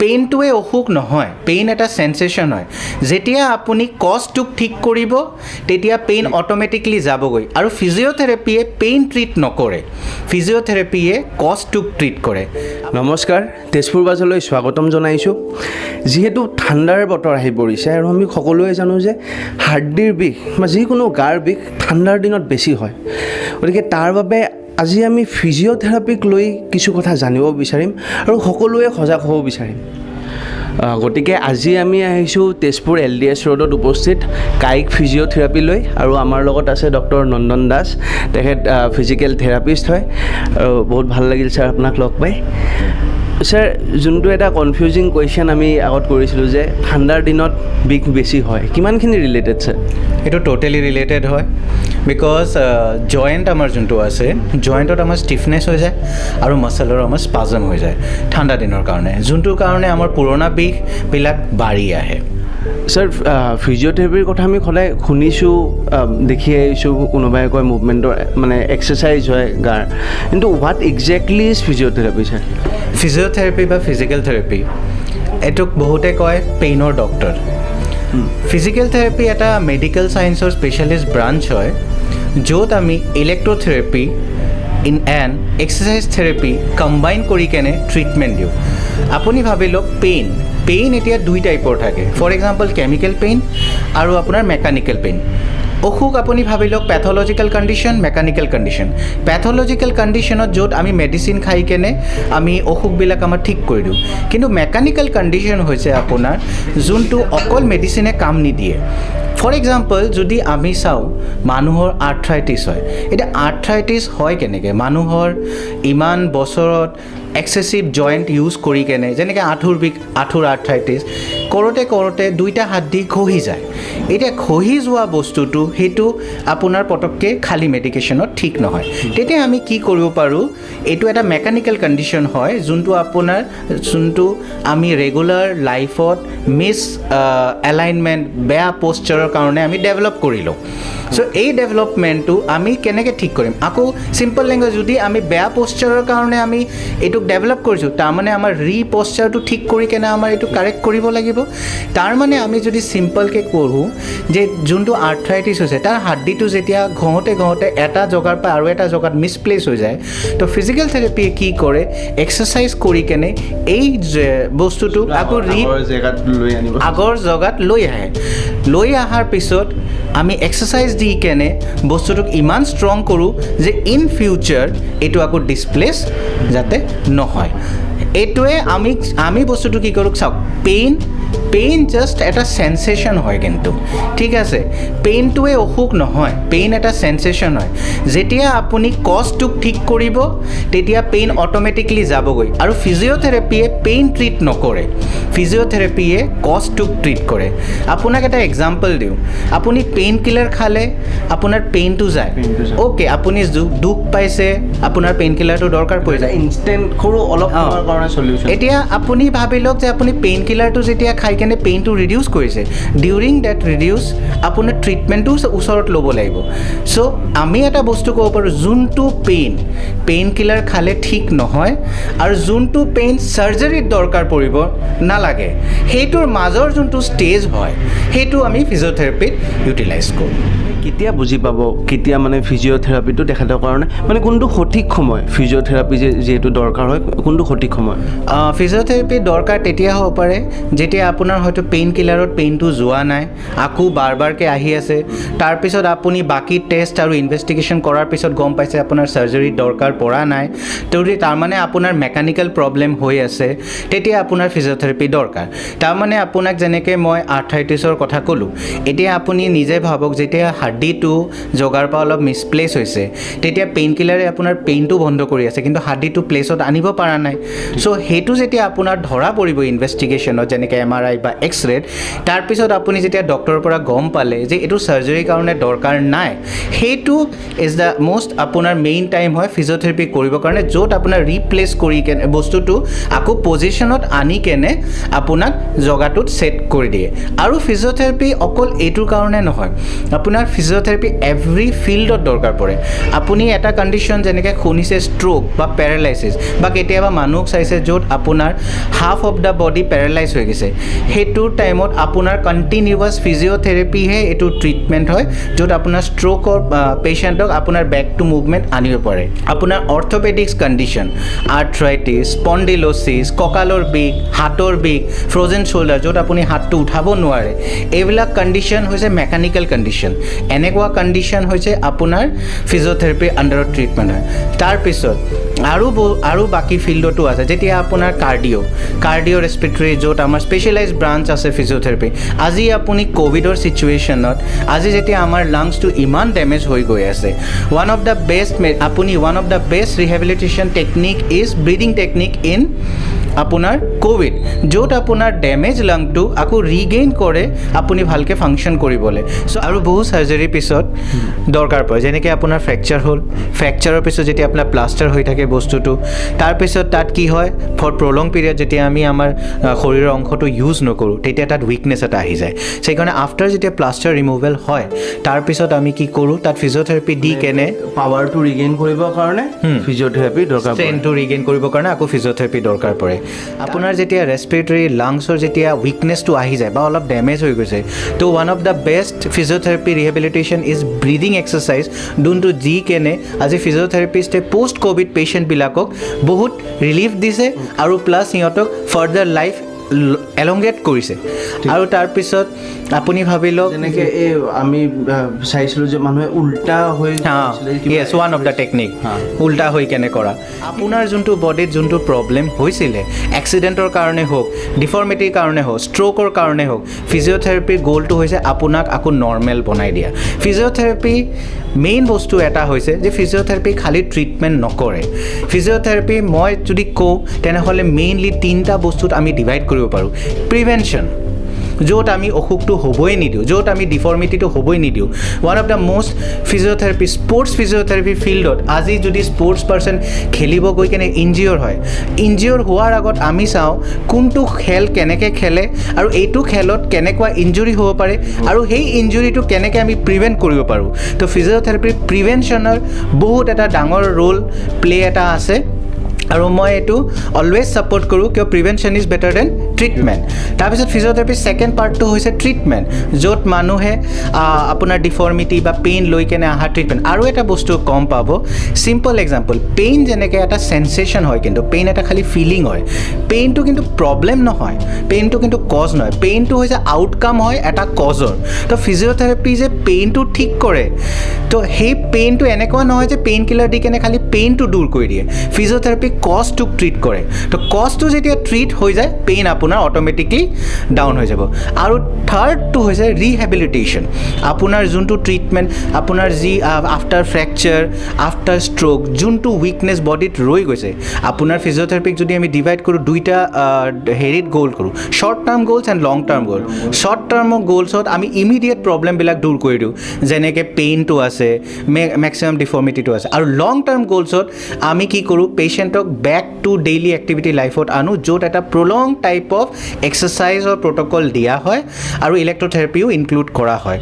পেইনটোৱে অসুখ নহয়, পেইন এটা সেন্সেশন হয়। যেতিয়া আপুনি কজটোক ঠিক কৰিব তেতিয়া পেইন অটোমেটিকলি যাবগৈ। আৰু ফিজিঅ'থেৰাপিয়ে পেইন ট্ৰিট নকৰে, ফিজিঅ'থেৰাপিয়ে কজটোক ট্ৰিট কৰে। নমস্কাৰ, তেজপুৰ বাজলৈ স্বাগতম জনাইছোঁ। যিহেতু ঠাণ্ডাৰ বতৰ আহি পৰিছে আৰু আমি সকলোৱে জানো যে হাৰ্ডিৰ বিষ বা যিকোনো গাৰ বিষ ঠাণ্ডাৰ দিনত বেছি হয়। গতিকে তাৰ বাবে আজি আমি ফিজিঅ'থেৰাপিক লৈ কিছু কথা জানিব বিচাৰিম আৰু সকলোৱে সজাগ হ'ব বিচাৰিম। গতিকে আজি আমি আহিছোঁ তেজপুৰ LDS ৰোডত উপস্থিত কায়িক ফিজিঅ'থেৰাপিলৈ, আৰু আমাৰ লগত আছে ডক্টৰ নন্দন দাস। তেখেত ফিজিকেল থেৰাপিষ্ট হয় আৰু বহুত ভাল লাগিল ছাৰ আপোনাক লগ পাই। ছাৰ, যোনটো এটা কনফিউজিং কুৱেশ্যন আমি আগত কৰিছিলোঁ যে ঠাণ্ডাৰ দিনত বিষ বেছি হয়, কিমানখিনি ৰিলেটেড ছাৰ? এইটো টোটেলি ৰিলেটেড হয়। বিকজ জইণ্ট আমাৰ যোনটো আছে, জইণ্টত আমাৰ ষ্টিফনেছ হৈ যায় আৰু মাছলৰ আমাৰ স্পাজম হৈ যায় ঠাণ্ডা দিনৰ কাৰণে, যোনটোৰ কাৰণে আমাৰ পুৰণা বিষবিলাক বাঢ়ি আহে। ছাৰ, ফিজিঅ'থেৰাপিৰ কথা আমি সদায় শুনিছোঁ, দেখি আহিছোঁ, কোনোবাই কয় মুভমেণ্টৰ মানে এক্সাৰচাইজ হয় গাৰ, কিন্তু what exactly is physiotherapy sir? Physiotherapy বা ফিজিকেল থেৰাপি এইটোক বহুতে কয় পেইনৰ ডক্টৰ। ফিজিকেল থেৰাপি এটা মেডিকেল ছায়েন্সৰ স্পেচিয়েলিষ্ট ব্ৰাঞ্চ হয়, য'ত আমি ইলেক্ট্ৰথেৰাপি এণ্ড এক্সাৰচাইজ থেৰাপি কম্বাইন কৰি কেনে ট্ৰিটমেণ্ট দিওঁ। আপুনি ভাবি লওক পেইন এতিয়া দুই টাইপৰ থাকে। ফৰ এক্সাম্পল কেমিকেল পেইন আৰু আপোনাৰ মেকানিকেল পেইন। অসুখ আপুনি ভাবি লওক pathological condition, mechanical condition. Pathological কণ্ডিশ্যনত য'ত আমি মেডিচিন খাই কেনে আমি অসুখবিলাক আমাৰ ঠিক কৰি দিওঁ, কিন্তু মেকানিকেল কণ্ডিশ্যন হৈছে আপোনাৰ যোনটো অকল মেডিচিনে কাম নিদিয়ে। ফৰ এক্সাম্পল যদি আমি চাওঁ মানুহৰ আৰ্থ্ৰাইটিছ হয়। এতিয়া আৰ্থ্ৰাইটিছ হয় কেনেকৈ? মানুহৰ ইমান বছৰত এক্সেচিভ জইণ্ট ইউজ কৰি কেনে, যেনেকৈ আঁঠুৰ আৰ্থ্ৰাইটিছ কৰোঁতে দুইটা হাড়ি খহি যায়। এতিয়া খহি যোৱা বস্তুটো সেইটো আপোনাৰ পটককৈ খালী মেডিকেশ্যনত ঠিক নহয়। তেতিয়া আমি কি কৰিব পাৰোঁ? এইটো এটা মেকানিকেল কণ্ডিশ্যন হয়, যোনটো আমি ৰেগুলাৰ লাইফত এলাইনমেণ্ট, বেয়া প'শ্চাৰৰ কাৰণে আমি ডেভেলপ কৰিলোঁ। চ' এই ডেভেলপমেণ্টটো আমি কেনেকৈ ঠিক কৰিম? আকৌ চিম্পল লেংগুৱেজ, যদি আমি বেয়া প'শ্চাৰৰ কাৰণে আমি এইটোক ডেভেলপ কৰিছোঁ, তাৰমানে আমাৰ প'শ্চাৰটো ঠিক কৰি কেনে আমাৰ এইটো কাৰেক্ট কৰিব লাগিব। তাৰমানে আমি যদি চিম্পলকৈ কৰোঁ যে যোনটো আৰ্থ্ৰাইটিছ হৈছে তাৰ হাড়িটো যেতিয়া ঘঁহোতে এটা জেগাৰ পৰা আৰু এটা জেগাত মিছপ্লেচ হৈ যায়, তো ফিজিকেল থেৰাপিয়ে কি কৰে? এক্সাৰচাইজ কৰি কেনে এই বস্তুটো আকৌ আগৰ জেগাত লৈ আহে। লৈ অহাৰ পিছত আমি এক্সাৰচাইজ দি কেনে বস্তুটোক ইমান ষ্ট্ৰং কৰোঁ যে ইন ফিউচাৰ এইটো আকৌ ডিছপ্লেচ যাতে নহয়। এইটোৱে আমি বস্তুটো কি কৰোঁ চাওক, পেইন জাষ্ট এটা সেন্সেশন হয়, কিন্তু ঠিক আছে, পেইনটোৱে অসুখ নহয়, পেইন এটা সেন্সেশন হয়। যেতিয়া আপুনি কজটোক ঠিক কৰিব তেতিয়া পেইন অটোমেটিকলি যাবগৈ। আৰু ফিজিঅ'থেৰাপিয়ে পেইন ট্ৰিট নকৰে, ফিজিঅ'থেৰাপিয়ে কজটোক ট্ৰিট কৰে। আপোনাক এটা এক্সাম্পল দিওঁ, আপুনি পেইন কিলাৰ খালে আপোনাৰ পেইনটো যায়, অ'কে, আপুনি দুখ পাইছে, আপোনাৰ পেইন কিলাৰটো দৰকাৰ পৰি যায় ইনষ্টেণ্ট সৰু অলপ সময়ৰ কাৰণে চলিউশ্যন। এতিয়া আপুনি ভাবি লওক যে আপুনি পেইন কিলাৰটো যেতিয়া খাই কেনে পেইনটো ৰিডিউচ কৰিছে, ডিউৰিং ডেট ৰিডিউচ আপোনাৰ ট্ৰিটমেণ্টটো ওচৰত ল'ব লাগিব। চ' আমি এটা বস্তু ক'ব পাৰোঁ, যোনটো পেইন কিলাৰ খালে ঠিক নহয় আৰু যোনটো পেইন চাৰ্জাৰীত দৰকাৰ পৰিব নালাগে, সেইটোৰ মাজৰ যোনটো ষ্টেজ হয় সেইটো আমি ফিজিঅ'থেৰাপিত ইউটিলাইজ কৰোঁ। কেতিয়া বুজি পাব কেতিয়া মানে ফিজিঅ'থেৰাপিটো তেখেতৰ কাৰণে মানে কোনটো সঠিক সময়? ফিজিঅ'থেৰাপি যিহেতু দৰকাৰ হয়, কোনটো সঠিক সময়? ফিজিঅ'থেৰাপি দৰকাৰ তেতিয়া হ'ব পাৰে যেতিয়া আপোনাৰ হয়তো পেইন কিলাৰত পেইনটো যোৱা নাই, আকৌ বাৰবাৰকৈ আহি আছে, তাৰপিছত আপুনি বাকী টেষ্ট আৰু ইনভেষ্টিগেশ্যন কৰাৰ পিছত গম পাইছে আপোনাৰ চাৰ্জাৰীৰ দৰকাৰ পৰা নাই, তাৰমানে আপোনাৰ মেকানিকেল প্ৰব্লেম হৈ আছে, তেতিয়া আপোনাৰ ফিজিঅ'থেৰাপি দৰকাৰ। তাৰমানে আপোনাক যেনেকৈ মই আৰ্থ্ৰাইটিছৰ কথা ক'লোঁ, এতিয়া আপুনি নিজে ভাবক যেতিয়া হাড়িটো জগাৰ পৰা অলপ মিছপ্লেচ হৈছে, তেতিয়া পেইন কিলাৰে আপোনাৰ পেইনটো বন্ধ কৰি আছে, কিন্তু হাড়িটো প্লেচত আনিব পৰা নাই। চ' সেইটো যেতিয়া আপোনাৰ ধৰা পৰিব ইনভেষ্টিগেশ্যনত, যেনেকৈ MRI বা এক্সৰেত, তাৰপিছত আপুনি যেতিয়া ডক্টৰৰ পৰা গম পালে যে এইটো চাৰ্জাৰীৰ কাৰণে দৰকাৰ নাই, সেইটো ইজ দ্য মষ্ট আপোনাৰ মেইন টাইম হয় ফিজিঅ'থেৰাপি কৰিবৰ কাৰণে, য'ত আপোনাৰ ৰিপ্লেচ কৰি কেনে বস্তুটো আকৌ পজিশ্যনত আনি কেনে আপোনাক জগাটোত ছেট কৰি দিয়ে। আৰু ফিজিঅ'থেৰাপি অকল এইটোৰ কাৰণে নহয়, আপোনাৰ ফিজিঅ'থেৰাপি এভৰি ফিল্ডত দৰকাৰ পৰে আপুনি এটা কণ্ডিশ্যন যেনেকৈ শুনিছে ষ্ট্ৰ'ক বা পেৰালাইচিছ বা কেতিয়াবা মানুহক চাইছে য'ত আপোনাৰ half of the body paralyse হৈ গৈছে সেইটোৰ টাইমত আপোনাৰ কণ্টিনিউৱাছ ফিজিঅ'থেৰাপিহে এইটো ট্ৰিটমেণ্ট হয় য'ত আপোনাৰ ষ্ট্ৰ'কৰ পেচেণ্টক আপোনাৰ বেক টু মুভমেণ্ট আনিব পাৰে আপোনাৰ অৰ্থপেডিক্স কণ্ডিশ্যন আৰ্থ্ৰাইটিছ স্পণ্ডিলোচিছ কঁকালৰ বিষ হাতৰ বিষ ফ্ৰজেন শ্ব'ল্ডাৰ য'ত আপুনি হাতটো উঠাব নোৱাৰে এইবিলাক কণ্ডিশ্যন হৈছে মেকানিকেল কণ্ডিশ্যন এনেকুৱা কণ্ডিশ্যন হৈছে আপোনাৰ ফিজিঅ'থেৰাপিৰ আণ্ডাৰত ট্ৰিটমেণ্ট হয় তাৰপিছত আৰু বাকী ফিল্ডতো আছে যেতিয়া আপোনাৰ কাৰ্ডিঅ' ৰেছপিৰেটৰী য'ত আমাৰ স্পেচিয়েলাইজ ব্ৰাঞ্চ আছে ফিজিঅ'থেৰাপি আজি আপুনি ক'ভিডৰ ছিটুৱেশ্যনত আজি যেতিয়া আমাৰ লাংছটো ইমান ডেমেজ হৈ গৈ আছে one of the best rehabilitation technique is breeding technique in আপোনাৰ ক'ভিড য'ত আপোনাৰ ডেমেজ লাংটো আকৌ ৰিগেইন কৰে আপুনি ভালকৈ ফাংচন কৰিবলৈ চ' আৰু বহু চাৰ্জাৰীৰ পিছত দৰকাৰ পৰে যেনেকৈ আপোনাৰ ফ্ৰেকচাৰ হ'ল ফ্ৰেকচাৰৰ পিছত যেতিয়া আপোনাৰ প্লাষ্টাৰ হৈ থাকে বস্তুটো তাৰপিছত তাত কি হয় ফৰ প্ৰলং পিৰিয়ড যেতিয়া আমি আমাৰ শৰীৰৰ অংশটো ইউজ নকৰোঁ তেতিয়া তাত উইকনেছ এটা আহি যায় সেইকাৰণে আফটাৰ যেতিয়া প্লাষ্টাৰ ৰিমুভেল হয় তাৰপিছত আমি কি কৰোঁ তাত ফিজিঅ'থেৰাপি দি কেনে পাৱাৰটো ৰিগেইন কৰিবৰ কাৰণে ফিজিঅ'থেৰাপি দৰকাৰ পৰে ষ্ট্ৰেংথটো ৰিগেইন কৰিবৰ কাৰণে আকৌ ফিজিঅ'থেৰাপি দৰকাৰ পৰে আপোনাৰ যেতিয়া ৰেছপিৰেটৰী লাংছৰ যেতিয়া উইকনেছটো আহি যায় বা অলপ ডেমেজ হৈ গৈছে তো one of the best physiotherapy rehabilitation is breeding exercise যোনটো যি কেনে আজি ফিজিঅ'থেৰাপিষ্টে পষ্ট ক'ভিড পেচেণ্টবিলাকক বহুত ৰিলিফ দিছে আৰু প্লাছ সিহঁতক ফাৰ্ডাৰ লাইফ এলংগেট কৰিছে আৰু তাৰপিছত আপুনি ভাবি লওক যেনেকৈ এই আমি চাইছিলোঁ যে মানুহে উল্টা হৈ য়েছ ওৱান অফ দ্য টেকনিক উল্টা হৈ কেনে কৰা আপোনাৰ যোনটো বডিত যোনটো প্ৰব্লেম হৈছিলে এক্সিডেণ্টৰ কাৰণে হওক ডিফৰ্মিটিৰ কাৰণে হওক ষ্ট্ৰ'কৰ কাৰণে হওক ফিজিঅ'থেৰাপিৰ গ'লটো হৈছে আপোনাক আকৌ নৰ্মেল বনাই দিয়া ফিজিঅ'থেৰাপি মেইন বস্তু এটা হৈছে যে ফিজিঅ'থেৰাপি খালী ট্ৰিটমেণ্ট নকৰে ফিজিঅ'থেৰাপি মই যদি কওঁ তেনেহ'লে মেইনলি 3টা বস্তুত আমি ডিভাইড কৰিব পাৰোঁ প্ৰিভেনশ্যন য'ত আমি অসুখটো হ'বই নিদিওঁ য'ত আমি ডিফৰ্মিটিটো হ'বই নিদিওঁ one of the most physiotherapy sports physiotherapy ফিল্ডত আজি যদি স্পৰ্টছ পাৰ্চন খেলিব গৈ কেনে ইনজিঅ'ৰ হয় ইনজিঅ'ৰ হোৱাৰ আগত আমি চাওঁ কোনটো খেল কেনেকৈ খেলে আৰু এইটো খেলত কেনেকুৱা ইঞ্জুৰি হ'ব পাৰে আৰু সেই ইঞ্জুৰিটো কেনেকৈ আমি প্ৰিভেণ্ট কৰিব পাৰোঁ তো ফিজিঅ'থেৰাপিৰ প্ৰিভেনশ্যনৰ বহুত এটা ডাঙৰ ৰোল প্লে এটা আছে আৰু মই এইটো অলৱেজ ছাপোৰ্ট কৰোঁ কিয় prevention is better than treatment তাৰপিছত ফিজিঅ'থেৰাপিৰ ছেকেণ্ড পাৰ্টটো হৈছে ট্ৰিটমেণ্ট য'ত মানুহে আপোনাৰ ডিফৰ্মিটি বা পেইন লৈ কেনে অহা ট্ৰিটমেণ্ট আৰু এটা বস্তু কম পাব চিম্পল এক্সাম্পল পেইন যেনেকৈ এটা চেনচেশ্যন হয় কিন্তু পেইন এটা খালী ফিলিং হয় পেইনটো কিন্তু প্ৰব্লেম নহয় পেইনটো কিন্তু কজ নহয় পেইনটো হৈছে আউটকাম হয় এটা কজৰ তো ফিজিঅ'থেৰাপি যে পেইনটো ঠিক কৰে তো সেই পেইনটো এনেকুৱা নহয় যে পেইন কিলাৰ দি কেনে খালী পেইনটো দূৰ কৰি দিয়ে ফিজিঅ'থেৰাপি কজটোক ট্ৰিট কৰে তো কজটো যেতিয়া ট্ৰিট হৈ যায় পেইন আপোনাৰ অট'মেটিকলি ডাউন হৈ যাব আৰু থাৰ্ডটো হৈছে ৰিহেবিলিটেশ্যন আপোনাৰ যোনটো ট্ৰিটমেণ্ট আপোনাৰ যি আফটাৰ ফ্ৰেকচাৰ আফটাৰ ষ্ট্ৰ'ক যোনটো উইকনেছ বডিত ৰৈ গৈছে আপোনাৰ ফিজিঅ'থেৰাপিক যদি আমি ডিভাইড কৰোঁ দুইটা হেৰিত গ'ল কৰোঁ short term goals and long term গ'ল শ্বৰ্ট টাৰ্মৰ গ'লছত আমি ইমিডিয়েট প্ৰব্লেমবিলাক দূৰ কৰি দিওঁ যেনেকৈ পেইনটো আছে মেক্সিমাম ডিফৰ্মিটিটো আছে আৰু লং টাৰ্ম গ'লছত আমি কি কৰোঁ পেচেণ্টক বেক টু ডেইলি এক্টিভিটি লাইফত আনো য'ত এটা প্ৰলং টাইপ অফ এক্সাৰচাইজৰ প্ৰট'কল দিয়া হয় আৰু ইলেক্ট্ৰথেৰাপিও ইনক্লুড কৰা হয়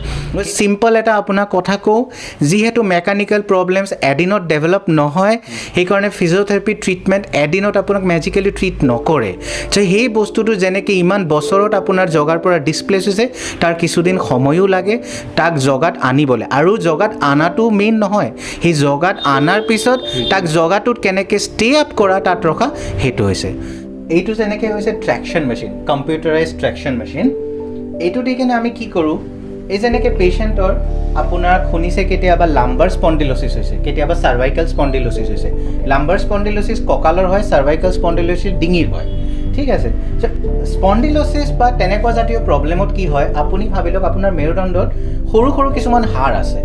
চিম্পল এটা আপোনাক কথা কওঁ যিহেতু মেকানিকেল প্ৰব্লেমছ এদিনত ডেভেলপ নহয় সেইকাৰণে ফিজিঅ'থেৰাপি ট্ৰিটমেণ্ট এদিনত আপোনাক মেজিকেলি ট্ৰিট নকৰে যে সেই বস্তুটো যেনেকৈ ইমান বছৰত আপোনাৰ জগাৰ পৰা ডিছপ্লেচ হৈছে তাৰ কিছুদিন সময়ো লাগে তাক জগাত আনিবলৈ আৰু জগাত আনাটো মেইন নহয় সেই জগাত আনাৰ পিছত তাক জগাটোত কেনেকৈ ষ্টে আপ কৰা তাত ৰখা সেইটো হৈছে এইটো যেনেকৈ হৈছে traction machine computerise traction machine এইটো দি কেনে আমি কি কৰোঁ এই যেনেকৈ পেচেণ্টৰ আপোনাৰ শুনিছে কেতিয়াবা লাম্বাৰ স্পণ্ডিলোচিছ হৈছে কেতিয়াবা চাৰ্ভাইকেল স্পণ্ডিলোচিছ হৈছে লাম্বাৰ স্পণ্ডিলোচিছ কঁকালৰ হয় চাৰ্ভাইকেল স্পণ্ডিলোচিছ ডিঙিৰ হয় ঠিক আছে স্পণ্ডিলোচিছ বা তেনেকুৱা জাতীয় প্ৰব্লেমত কি হয় আপুনি ভাবি লওক আপোনাৰ মেৰুদণ্ডত সৰু সৰু কিছুমান হাড় আছে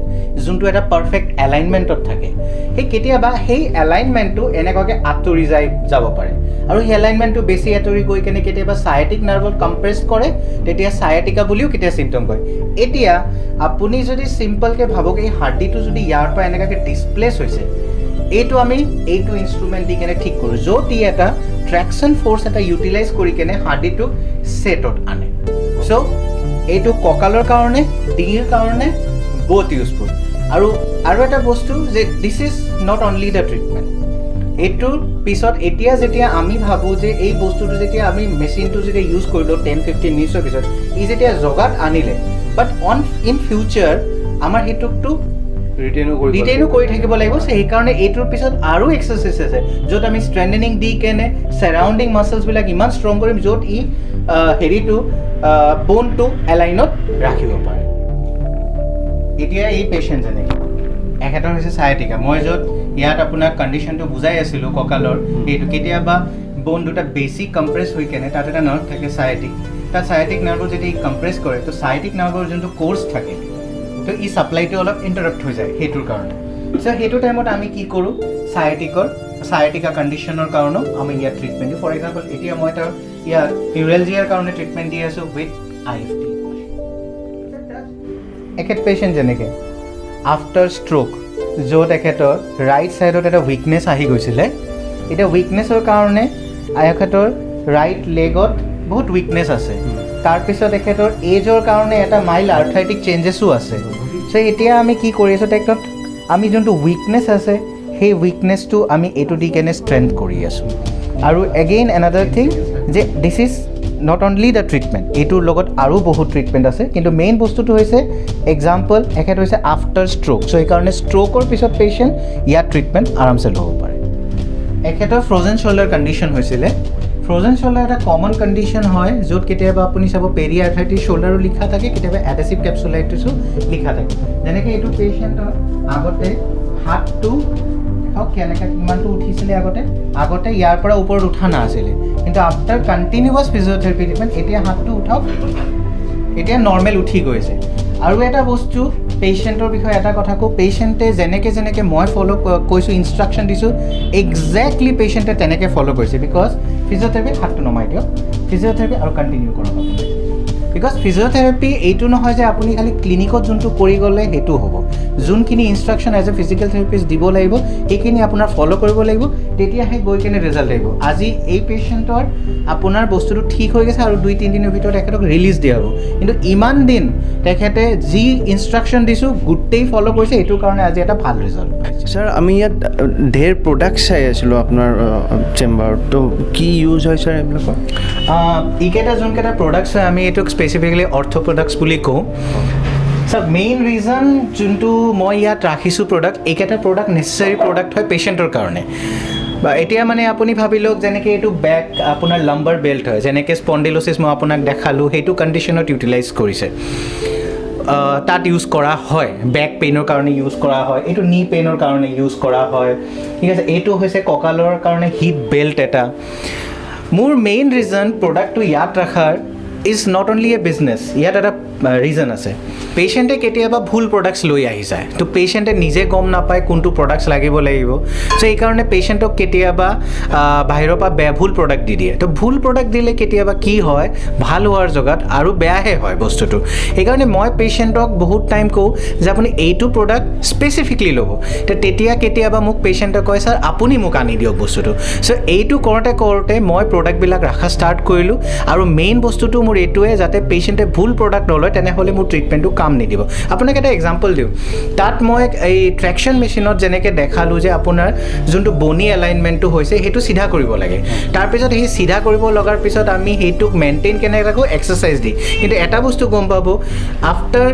যোনটো এটা পাৰফেক্ট এলাইনমেণ্টত থাকে সেই কেতিয়াবা সেই এলাইনমেণ্টটো এনেকুৱাকৈ আঁতৰি যাব পাৰে আৰু সেই এলাইনমেণ্টটো বেছি আঁতৰি গৈ কেনে কেতিয়াবা চায়াটিক নাৰ্ভত কম্প্ৰেছ কৰে তেতিয়া চায়াটিকা বুলিও কেতিয়া চিম্পটম কয় এতিয়া আপুনি যদি চিম্পলকৈ ভাবক এই হাৰ্ডিটো যদি ইয়াৰ পৰা এনেকুৱাকৈ ডিছপ্লেচ হৈছে এইটো আমি এইটো ইনষ্ট্ৰুমেণ্ট দি কেনে ঠিক কৰোঁ য'ত ই এটা ট্ৰেকশ্যন ফ'ৰ্চ এটা ইউটিলাইজ কৰি কেনে হাৰ্ডিটোক ছেটত আনে চ' এইটো কঁকালৰ কাৰণে ডিঙিৰ কাৰণে বহুত ইউজফুল আৰু এটা বস্তু যে this is not only the treatment এইটোৰ পিছত এতিয়া যেতিয়া আমি ভাবোঁ যে এই বস্তুটো যেতিয়া আমি মেচিনটো যেতিয়া ইউজ কৰিলোঁ 10-15 মিনিটছৰ পিছত ই যেতিয়া জগাত আনিলে বাট ইন ফিউচাৰ আমাৰ সেইটোকটো ৰিটেইনো কৰি থাকিব লাগিব সেইকাৰণে এইটোৰ পিছত আৰু এক্সাৰচাইজ আছে য'ত আমি ষ্ট্ৰেণ্ডেনিং দি কেনে ছাৰাউণ্ডিং মাছলছবিলাক ইমান ষ্ট্ৰং কৰিম য'ত ই হেৰিটো ব'নটো এলাইনত ৰাখিব পাৰে এতিয়া এই পেচেণ্ট যেনেকৈ এখেতৰ হৈছে ছায়াটিকা মই য'ত ইয়াত আপোনাৰ কণ্ডিশ্যনটো বুজাই আছিলোঁ কঁকালৰ সেইটো কেতিয়াবা ব'ন দুটা বেছি কম্প্ৰেছ হৈ কেনে তাত এটা নাৰ্ভ থাকে ছায়াটিক তাত ছায়াটিক নাৰ্ভৰ যেতিয়া কম্প্ৰেছ কৰে তো ছায়াটিক নাৰ্ভৰ যোনটো কোৰ্চ থাকে তো ই ছাপ্লাইটো অলপ ইণ্টাৰাপ্ট হৈ যায় সেইটোৰ কাৰণে চ' সেইটো টাইমত আমি কি কৰোঁ ছায়াটিকা কণ্ডিশ্যনৰ কাৰণেও আমি ইয়াত ট্ৰিটমেণ্ট দিওঁ ফৰ এক্সাম্পল এতিয়া মই তাৰ ইয়াত নিউৰেলজিয়াৰ কাৰণে ট্ৰিটমেণ্ট দি আছোঁ উইথ IFT এখেত পেচেণ্ট যেনেকৈ আফটাৰ ষ্ট্ৰ'ক য'ত এখেতৰ ৰাইট ছাইডত এটা উইকনেছ আহি গৈছিলে এতিয়া উইকনেছৰ কাৰণে এখেতৰ ৰাইট লেগত বহুত উইকনেছ আছে তাৰপিছত এখেতৰ এজৰ কাৰণে এটা মাইল্ড আৰ্থ্ৰাইটিক চেঞ্জেছো আছে চ' এতিয়া আমি কি কৰি আছোঁ তেখেতত আমি যোনটো উইকনেছ আছে সেই উইকনেছটো আমি এইটো দি কেনে ষ্ট্ৰেংথ কৰি আছোঁ আৰু এগেইন এনাডাৰ থিং যে this is not only the treatment এইটোৰ লগত আৰু বহুত ট্ৰিটমেণ্ট আছে কিন্তু মেইন বস্তুটো হৈছে এক্সাম্পল এখেত হৈছে আফটাৰ ষ্ট্ৰ'ক চ' সেইকাৰণে ষ্ট্ৰ'কৰ পিছত পেচেণ্ট ইয়াত ট্ৰিটমেণ্ট আৰামছে ল'ব পাৰে এখেতৰ ফ্ৰ'জেন শ্বল্ডাৰ কণ্ডিশ্যন হৈছিলে ফ্ৰ'জেন শ্বল্ডাৰ এটা কমন কণ্ডিশ্যন হয় য'ত কেতিয়াবা আপুনি চাব পেৰিআৰ্থ্ৰাইটিছ শ্বল্ডাৰো লিখা থাকে কেতিয়াবা এডেচিভ কেপচুলাইটিছো লিখা থাকে যেনেকৈ এইটো পেচেণ্টৰ আগতে হাতটো কেনেকৈ কিমানটো উঠিছিলে আগতে ইয়াৰ পৰা ওপৰত উঠা নাছিলে কিন্তু আফটাৰ কণ্টিনিউৱাছ ফিজিঅ'থেৰাপি ট্ৰিটমেণ্ট এতিয়া হাতটো উঠাওক এতিয়া নৰ্মেল উঠি গৈছে আৰু এটা বস্তু পেচেণ্টৰ বিষয়ে এটা কথা কওঁ পেচেণ্টে যেনেকৈ মই ফ'ল' কৈছোঁ ইনষ্ট্ৰাকশ্যন দিছোঁ একজেক্টলি পেচেণ্টে তেনেকৈ ফ'ল' কৰিছে বিকজ ফিজিঅ'থেৰাপি হাতটো নমাই দিয়ক ফিজিঅ'থেৰাপি আৰু কণ্টিনিউ কৰক বিকজ ফিজিঅ'থেৰাপি এইটো নহয় যে আপুনি খালি ক্লিনিকত যোনটো কৰি গ'লে সেইটো হ'ব যোনখিনি instruction as a physical therapist দিব লাগিব সেইখিনি আপোনাৰ ফ'ল' কৰিব লাগিব তেতিয়াহে গৈ কেনে ৰিজাল্ট আহিব আজি এই পেচেণ্টৰ আপোনাৰ বস্তুটো ঠিক হৈ গৈছে আৰু 2-3 দিনৰ ভিতৰত তেখেতক ৰিলিজ দিয়া হ'ব কিন্তু ইমান দিন তেখেতে যি ইনষ্ট্ৰাকশ্যন দিছোঁ গোটেই ফ'ল' কৰিছে এইটোৰ কাৰণে আজি এটা ভাল ৰিজাল্ট পাইছে ছাৰ আমি ইয়াত ঢেৰ প্ৰডাক্ট চাই আছিলোঁ আপোনাৰ চেম্বাৰত তো কি ইউজ হয় ছাৰ এইবিলাকৰ এইকেইটা যোনকেইটা প্ৰডাক্টছ হয় আমি এইটোক স্পেচিফিকেলি অৰ্থ প্ৰডাক্টছ বুলি কওঁ ছাৰ মেইন ৰিজন যোনটো মই ইয়াত ৰাখিছোঁ প্ৰডাক্ট এইকেইটা প্ৰডাক্ট নেচেচাৰী প্ৰডাক্ট হয় পেচেণ্টৰ কাৰণে বা এতিয়া মানে আপুনি ভাবি লওক যেনেকৈ এইটো বেক আপোনাৰ লাম্বাৰ বেল্ট হয় যেনেকৈ স্পণ্ডিলোচিছ মই আপোনাক দেখালোঁ সেইটো কণ্ডিশ্যনত ইউটিলাইজ কৰিছে তাত ইউজ কৰা হয় বেক পেইনৰ কাৰণে ইউজ কৰা হয় এইটো নি পেইনৰ কাৰণে ইউজ কৰা হয় ঠিক আছে এইটো হৈছে কঁকালৰ কাৰণে হিপ বেল্ট এটা মোৰ মেইন ৰিজন প্ৰডাক্টটো ইয়াত ৰখাৰ is not only a business ইয়াত এটা ৰিজন আছে পেচেণ্টে কেতিয়াবা ভুল প্ৰডাক্টছ লৈ আহি যায় তো পেচেণ্টে নিজে গম নাপায় কোনটো প্ৰডাক্টছ লাগিব লাগিব চ' এইকাৰণে পেচেণ্টক কেতিয়াবা বাহিৰৰ পৰা ভুল প্ৰডাক্ট দি দিয়ে তো ভুল প্ৰডাক্ট দিলে কেতিয়াবা কি হয় ভাল হোৱাৰ জেগাত আৰু বেয়াহে হয় বস্তুটো সেইকাৰণে মই পেচেণ্টক বহুত টাইম কওঁ যে আপুনি এইটো প্ৰডাক্ট স্পেচিফিকলি ল'ব তেতিয়া কেতিয়াবা মোক পেচেণ্টে কয় ছাৰ আপুনি মোক আনি দিয়ক বস্তুটো চ' এইটো কৰোঁতে মই প্ৰডাক্টবিলাক ৰাখা ষ্টাৰ্ট কৰিলোঁ আৰু মেইন বস্তুটো মোৰ এইটোৱে যাতে পেচেণ্টে ভুল প্ৰডাক্ট নলয় তেনেহ'লে মোৰ ট্ৰিটমেণ্টটো কাম নিদিব আপোনাক এটা এক্সাম্পল দিওঁ তাত মই এই ট্ৰেকশ্যন মেচিনত যেনেকৈ দেখালোঁ যে আপোনাৰ যোনটো বনি এলাইনমেণ্টটো হৈছে সেইটো চিধা কৰিব লাগে তাৰপিছত সেই চিধা কৰিব লগাৰ পিছত আমি সেইটোক মেইনটেইন কেনেকৈ ৰাখোঁ এক্সাৰচাইজ দি কিন্তু এটা বস্তু গম পাব after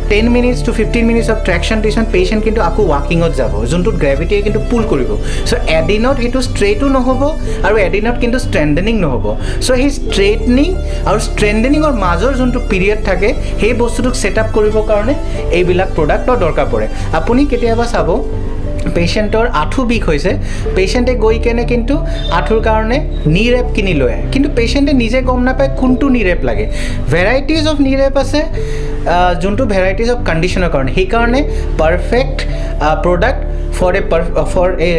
10 minutes to 15 minutes of traction patient কিন্তু আকৌ ৱাকিঙত যাব যোনটোত গ্ৰেভিটিয়ে কিন্তু পুল কৰিব চ' এদিনত সেইটো ষ্ট্ৰেইটো নহ'ব আৰু এদিনত কিন্তু ষ্ট্ৰেণ্ডেনিং নহ'ব চ' সেই ষ্ট্ৰেইটনিং আৰু ষ্ট্ৰেণ্ডেনিঙৰ মাজৰ যোনটো পিৰিয়ড থাকে সেই বস্তুটোক ছেট আপ কৰিবৰ কাৰণে এইবিলাক প্ৰডাক্টৰ দৰকাৰ পৰে আপুনি কেতিয়াবা চাব পেচেণ্টৰ আঁঠু বিষ হৈছে পেচেণ্টে গৈ কেনে কিন্তু আঁঠুৰ কাৰণে নি ৰেপ কিনি লৈ আহে কিন্তু পেচেণ্টে নিজে গম নাপায় কোনটো নি ৰেপ লাগে ভেৰাইটিজ অফ নি ৰেপ আছে যোনটো ভেৰাইটিজ অফ কণ্ডিশ্যনৰ কাৰণে সেইকাৰণে perfect product for a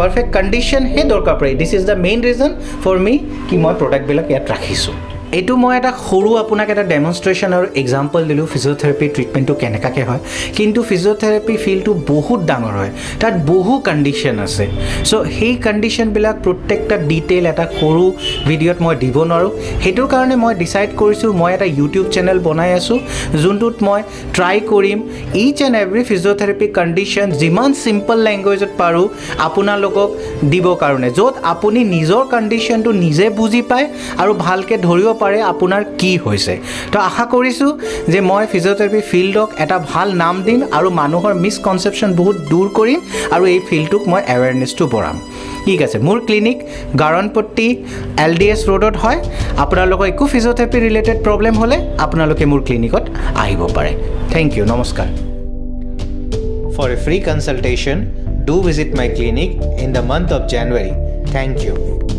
perfect কণ্ডিশ্যনহে দৰকাৰ পৰে this is the main reason for me কি মই প্ৰডাক্টবিলাক ইয়াত ৰাখিছোঁ এইটো মই এটা সৰু আপোনাক এটা ডেমনষ্ট্ৰেশ্যন আৰু এক্সাম্পল দিলোঁ ফিজিঅ'থেৰাপি ট্ৰিটমেণ্টটো কেনেকুৱাকৈ হয় কিন্তু ফিজিঅ'থেৰাপি ফিল্ডটো বহুত ডাঙৰ হয় তাত বহু কণ্ডিশ্যন আছে চ' সেই কণ্ডিশ্যনবিলাক প্ৰত্যেকটা ডিটেইল এটা সৰু ভিডিঅ'ত মই দিব নোৱাৰোঁ সেইটোৰ কাৰণে মই ডিচাইড কৰিছোঁ মই এটা ইউটিউব চেনেল বনাই আছোঁ যোনটোত মই ট্ৰাই কৰিম ইচ এণ্ড এভৰি ফিজিঅ'থেৰাপি কণ্ডিশ্যন যিমান চিম্পল লেংগুৱেজত পাৰোঁ আপোনালোকক দিবৰ কাৰণে য'ত আপুনি নিজৰ কণ্ডিশ্যনটো নিজে বুজি পায় আৰু ভালকৈ ধৰিব পাৰে আপোনাৰ কি হৈছে তো আশা কৰিছোঁ যে মই ফিজিঅ'থেৰাপি ফিল্ডক এটা ভাল নাম দিম আৰু মানুহৰ মিছকনচেপশ্যন বহুত দূৰ কৰিম আৰু এই ফিল্ডটোক মই এৱেৰনেছটো বঢ়াম ঠিক আছে মোৰ ক্লিনিক গাৰণপট্টি LDS ৰোডত হয় আপোনালোকৰ একো ফিজিঅ'থেৰাপি ৰিলেটেড প্ৰব্লেম হ'লে আপোনালোকে মোৰ ক্লিনিকত আহিব পাৰে থেংক ইউ নমস্কাৰ for a free consultation do visit my clinic in the month of January. Thank you.